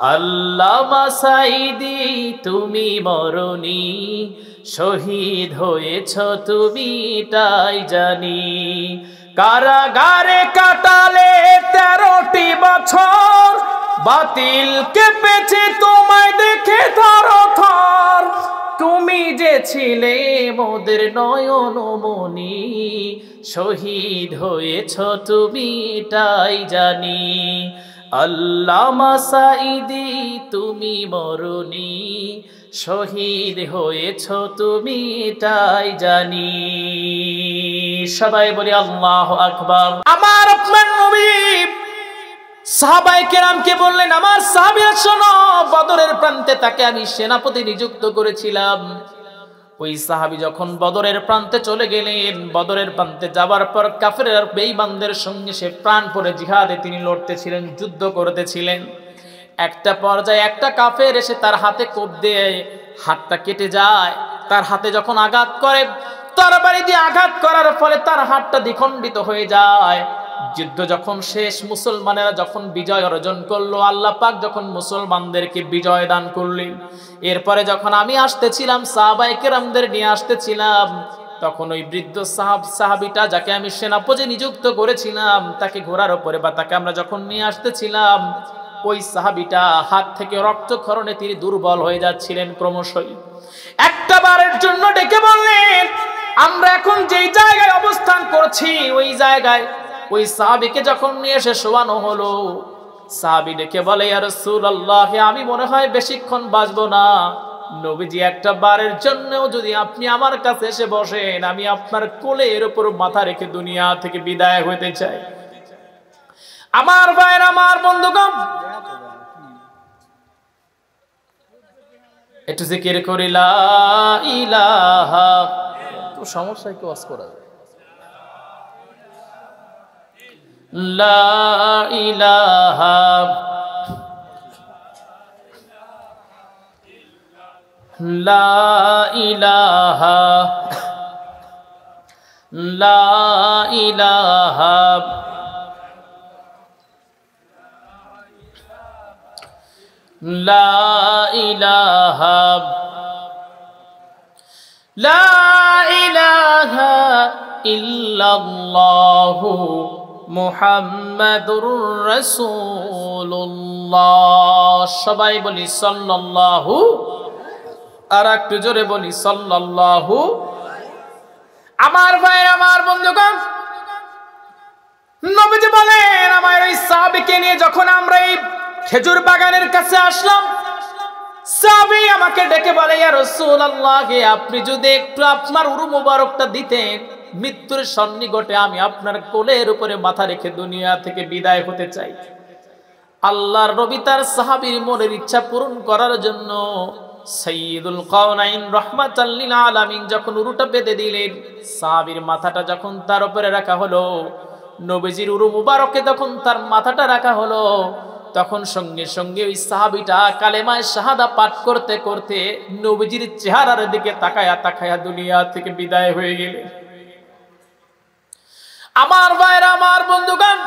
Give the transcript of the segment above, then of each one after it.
আল্লামা সাঈদী তুমি মরণি, শহীদ হয়েছ তুমি তাই জানি। কারাগারে কাটালে 13টি বছর, বাতিল কেঁপেছে তোমায় দেখে থরথর। তুমি যে ছিলে মোদের নয়নমণি, শহীদ হয়েছ তুমি তাই জানি। আল্লামা সাঈদী তুমি মরণি, শহীদ হয়েছ তুমি তাই জানি। সবাই বলি আল্লাহু আকবার। আমার আপনার নবী সাহাবায়ে কেরামকে বললেন, আমার সাহাবীরা শোনো, বদরের প্রান্তে তাকে আমি সেনাপতি নিযুক্ত করেছিলাম। ওই সাহাবী যখন বদরের প্রান্তে চলে গেলেন, বদরের প্রান্তে যাবার পর কাফের আর বেঈমানদের সঙ্গে সে প্রাণপণে জিহাদে তিনি লড়তেছিলেন, যুদ্ধ করতেছিলেন। একটা পর্যায়ে একটা কাফের এসে তার হাতে কোপ দিয়ে হাতটা কেটে যায়। তার হাতে যখন আঘাত করে, তরবারি দিয়ে আঘাত করার ফলে তার হাতটা দ্বিখণ্ডিত হয়ে যায়। যুদ্ধ যখন শেষ, মুসলমানেরা যখন বিজয় অর্জন করলো, আল্লাহ পাক যখন মুসলমানদেরকে বিজয় দান করলেন, এরপরে যখন আমি আসতেছিলাম, সাহাবায়ে কেরামদের নিয়ে আসতেছিলাম, তখন ওই বৃদ্ধ সাহাবীটা যাকে আমি সেনাপতি নিযুক্ত করেছিলাম, তাকে ঘোড়ার উপরে বা তাকে আমরা যখন নিয়ে আসতেছিলাম, ওই সাহাবীটা হাত থেকে রক্তক্ষরণে তিনি দুর্বল হয়ে যাচ্ছিলেন ক্রমশই। একটা বারের জন্য ডেকে বললেন, আমরা এখন যেই জায়গায় অবস্থান করছি ওই জায়গায় ওই সাহাবীকে যখন নিয়ে এসে শোয়ানো হলো, সাহাবী ডেকে বলে, ইয়া রাসূলুল্লাহ, আমি মনে হয় বেশিক্ষণ বাঁচবো না। নবীজি, একটা বারের জন্যও যদি আপনি আমার কাছে এসে বসেন, আমি আপনার কোলের উপর মাথা রেখে দুনিয়া থেকে বিদায় হতে চাই। আমার ভাইরা, আমার বন্ধুগণ, একটু জিকির করি লা ইলাহা। তো সমস্যা কি ওয়াজ করা যায়? লা ইলাহা লা ইলাহা লা ইলাহা লা ইলাহা লা ইলাহা ইল্লাল্লাহু মুহাম্মাদুর রাসূলুল্লাহ। সবাই বলি সাল্লাল্লাহু, আর একটু জোরে বলি সাল্লাল্লাহু। আমার ভাই, আমার বন্ধুগণ, নবীজি বলেন, আমার ওই সাহাবীকে নিয়ে যখন আমরা এই খেজুর বাগানের কাছে আসলাম, সাহাবী আমাকে ডেকে বলে, ইয়া রাসূলুল্লাহ, আপনি যদি একটু আপনার উরু মোবারকটা দিতেন, মৃত্যুর সন্নিকটে আমি আপনার কোলের উপরে মাথা রেখে দুনিয়া থেকে বিদায় হতে চাই। আল্লাহর নবী তার সাহাবীর মনের ইচ্ছা পূরণ করার জন্য সাইয়্যিদুল কাওনাইন রাহমাতাল লিল আলামিন যখন উরুটা বেঁধে দিলেন, সাহাবীর মাথাটা যখন তার উপরে রাখা হলো, নবীজির উরু মুবারকে যখন তার মাথাটা রাখা হলো, তখন সঙ্গে সঙ্গে ওই সাহাবীটা কালেমায়ে শাহাদা পাঠ করতে করতে নবীজির চেহারার দিকে তাকায়া তাকায়া দুনিয়া থেকে বিদায় হয়ে গেলেন। আমার ভাইরা, আমার বন্ধুগণ,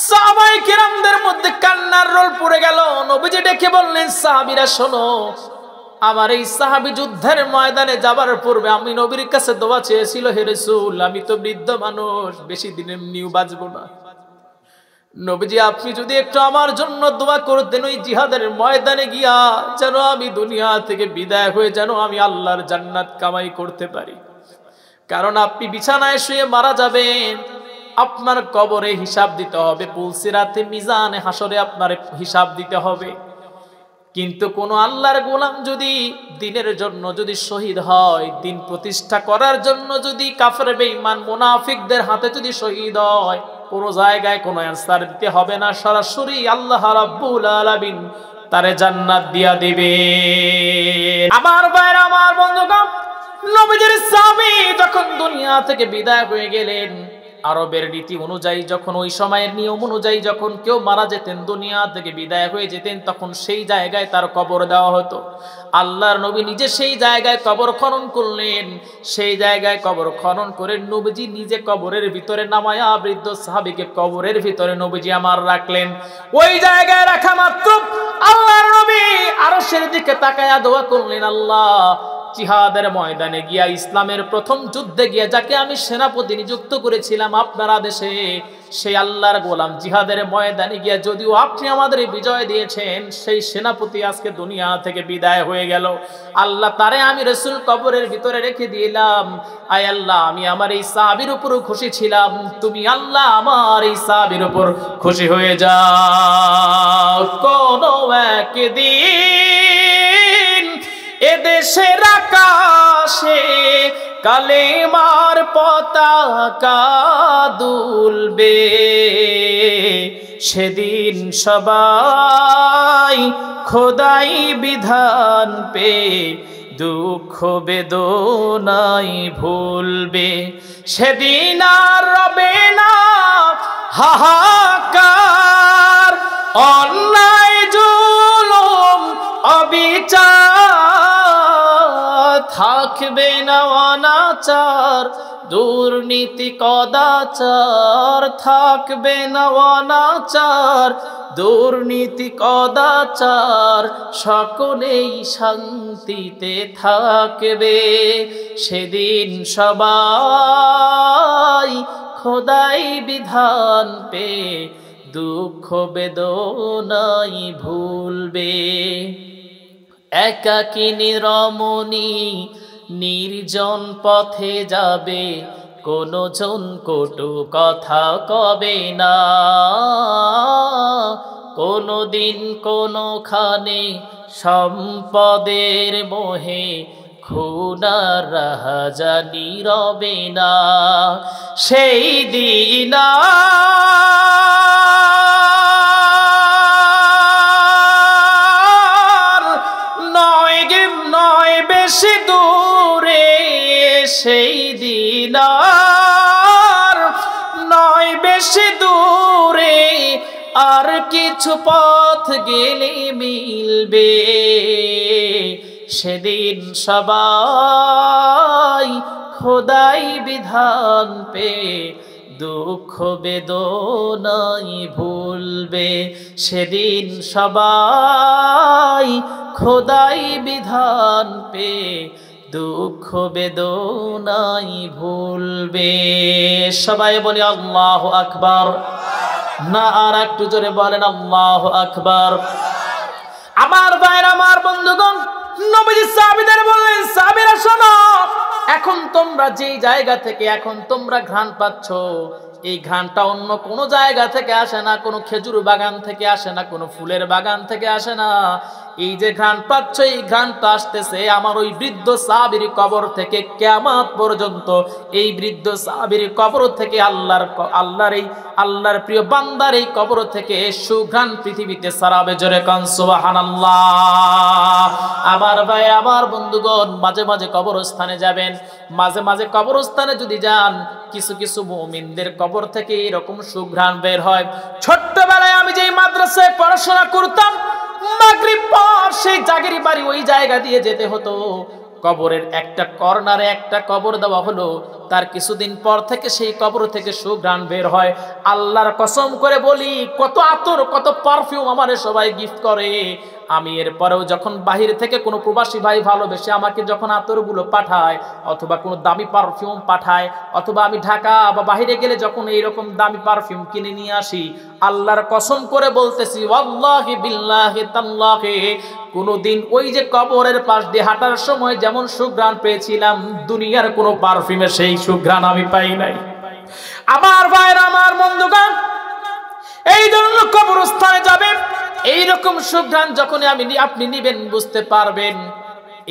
সাহাবায়ে কেরামদের মধ্যে কান্নার রোল পড়ে গেল। নবীজি ডেকে বললেন, সাহাবীরা শোনো, আমার এই সাহাবী যুদ্ধের ময়দানে যাবার পূর্বে আমি নবীর কাছে দোয়া চেয়েছিল, হে রাসূল, আমি তো বৃদ্ধ মানুষ, বেশি দিন এমনিও বাঁচবো না। নবীজি, আপনি যদি একটু আমার জন্য দোয়া করতেন, ওই জিহাদের ময়দানে গিয়া যেন আমি দুনিয়া থেকে বিদায় হয়ে যেন আমি আল্লাহর জান্নাত কামাই করতে পারি। কারণ আপনি বিছানায় শুয়ে মারা যাবেন, আপনার কবরে হিসাব দিতে হবে, পুলসিরাতে মিজানে হাসরে আপনার হিসাব দিতে হবে। কিন্তু কোন আল্লাহর গোলাম যদি দ্বীনের জন্য যদি শহীদ হয়, দ্বীন প্রতিষ্ঠা করার জন্য যদি কাফের বেঈমান মুনাফিকদের হাতে যদি শহীদ হয়, কোন জায়গায় কোনো অ্যানসার দিতে হবে না, সরাসরি আল্লাহ রাব্বুল আলামিন তারে জান্নাত দিয়া দিবে। আমার ভাইরা, আমার বন্ধুগণ, নবীজির সাহাবী যখন দুনিয়া থেকে বিদায় হয়ে গেলেন, আরবের রীতি অনুযায়ী যখন ওই সময়ের নিয়ম অনুযায়ী যখন কেউ মারা যেতেন, দুনিয়া থেকে বিদায় হয়ে যেতেন, তখন সেই জায়গায় তার কবর দেওয়া হতো। আল্লাহর নবী নিজে সেই জায়গায় কবর খনন করলেন। সেই জায়গায় কবর খনন করে নবীজি নিজে কবরের ভিতরে নামায়া বৃদ্ধ সাহাবীকে কবরের ভিতরে নবীজি আমার রাখলেন। ওই জায়গায় রাখা মাত্র আকাশের দিকে তাকায়া দোয়া করলেন, আল্লাহ জিহাদের ময়দানে গিয়া ইসলামের প্রথম যুদ্ধে গিয়া যাকে আমি সেনাপতি নিযুক্ত করেছিলাম আপনার আদেশে, সেই আল্লাহর গোলাম জিহাদের ময়দানে গিয়া যদিও আপনি আমাদের বিজয় দিয়েছেন, সেই সেনাপতি আজকে দুনিয়া থেকে বিদায় হয়ে গেল। আল্লাহ তারে আমি রাসূল কবরের ভিতরে রেখে দিলাম। আয় আল্লাহ, আমি আমার এই সাহাবীর উপর খুশি ছিলাম, তুমি আল্লাহ আমার এই সাহাবীর উপর খুশি হয়ে যাও। কোন একদিন এদেশের আকাশে কালেমার পতাকা দুলবে, সেদিন সবাই খোদাই বিধান পে দুঃখ বেদনাই ভুলবে। সেদিন আর রবে না হাহাকার, অন্যায় জুলুম অবিচার, থাকবে না অনাচার দুর্নীতি কদাচার, থাকবে না অনাচার দুর্নীতি কদাচার, সকলেই শান্তিতে থাকবে। সেদিন সবাই খোদাই বিধান পে দুঃখ বেদনাই ভুলবে। একাকিনী রমণী নির্জন পথে যাবে, কোনো জন কটু কথা কবে না, কোনো দিন কোনোখানে সম্পদের মোহে খুনার রাহাজানি রবে না। সেই দিন নয় বেশি দূরে, সেই দিন নয় বেশি দূরে, আর কিছু পথ গেলে মিলবে। সেদিন সবাই খোদাই বিধান পে দুঃখ বেদনাই ভুলবে। সেদিন সবাই খোদাই বিধান পে দুঃখ বেদনাই ভুলবে। সবাই বলি আল্লাহু আকবার। না আর একটু জোরে বলেন আল্লাহু আকবার। আমার ভাইরা, আমার বন্ধুগণ, নবীজি সাহাবীদের বললেন, সাহাবীরা শোনো, এখন তোমরা যেই জায়গা থেকে এখন তোমরা ঘ্রাণ পাচ্ছ, এই ঘ্রাণটা অন্য কোনো জায়গা থেকে আসে না, কোনো খেজুর বাগান থেকে আসে না, কোনো ফুলের বাগান থেকে আসে না। এই যে ঘ্রাণ পাচ্ছ, এই ঘ্রাণটা আসতেছে আমার ওই বৃদ্ধ সাহাবীর কবর থেকে। কিয়ামত পর্যন্ত এই বৃদ্ধ সাহাবীর কবর থেকে আল্লাহর প্রিয় বান্দার এই কবর থেকে সুঘ্রাণ পৃথিবীতে ছড়াবে। জোরে কান সুবহানাল্লাহ। আমার ভাই, আমার বন্ধুগণ, মাঝে মাঝে কবরস্থানে যাবেন, মাঝে মাঝে কবরস্থানে যদি যান, কিছু কিছু মুমিনদের কবর থেকে এরকম সুঘ্রাণ বের হয়। ছোট্টবেলায় আমি যেই মাদ্রাসায় পড়াশোনা করতাম, মাগরিব পর সেই জাগিরি বাড়ি ওই জায়গা দিয়ে যেতে হতো। কবরের একটা কর্নারে একটা কবর দেওয়া হলো, তার কিছুদিন পর থেকে সেই কবর থেকে সুঘ্রাণ বের হয়। আল্লাহর কসম করে বলি, কত আতর কত পারফিউম আমারে সবাই গিফট করে। আমি এরপরেও যখন বাহির থেকে কোনো প্রবাসী ভাই ভালোবেসে আমাকে যখন আতরগুলো পাঠায়, অথবা কোনো দামি পারফিউম পাঠায়, অথবা আমি ঢাকা বা বাহিরে গেলে যখন এইরকম দামি পারফিউম কিনে নিয়ে আসি, আল্লাহর কসম করে বলতেছি, ওয়াল্লাহি বিল্লাহি তাল্লাহি, কোনোদিন ওই যে কবরের পাশ দিয়ে হাঁটার সময় যেমন সুঘ্রাণ পেয়েছিলাম, দুনিয়ার কোনো পারফিউমে সেই সুঘ্রাণ আমি পাই নাই। আমার ভাইরা, আমার বন্ধুগণ, এই জন্য কবরস্থানে যাবেন, এইরকম সুঘ্রাণ যখন আপনি নিবেন, বুঝতে পারবেন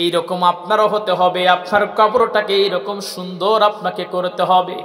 এইরকম আপনারও হতে হবে। আপনার কবরটাকে এইরকম সুন্দর আপনাকে করতে হবে।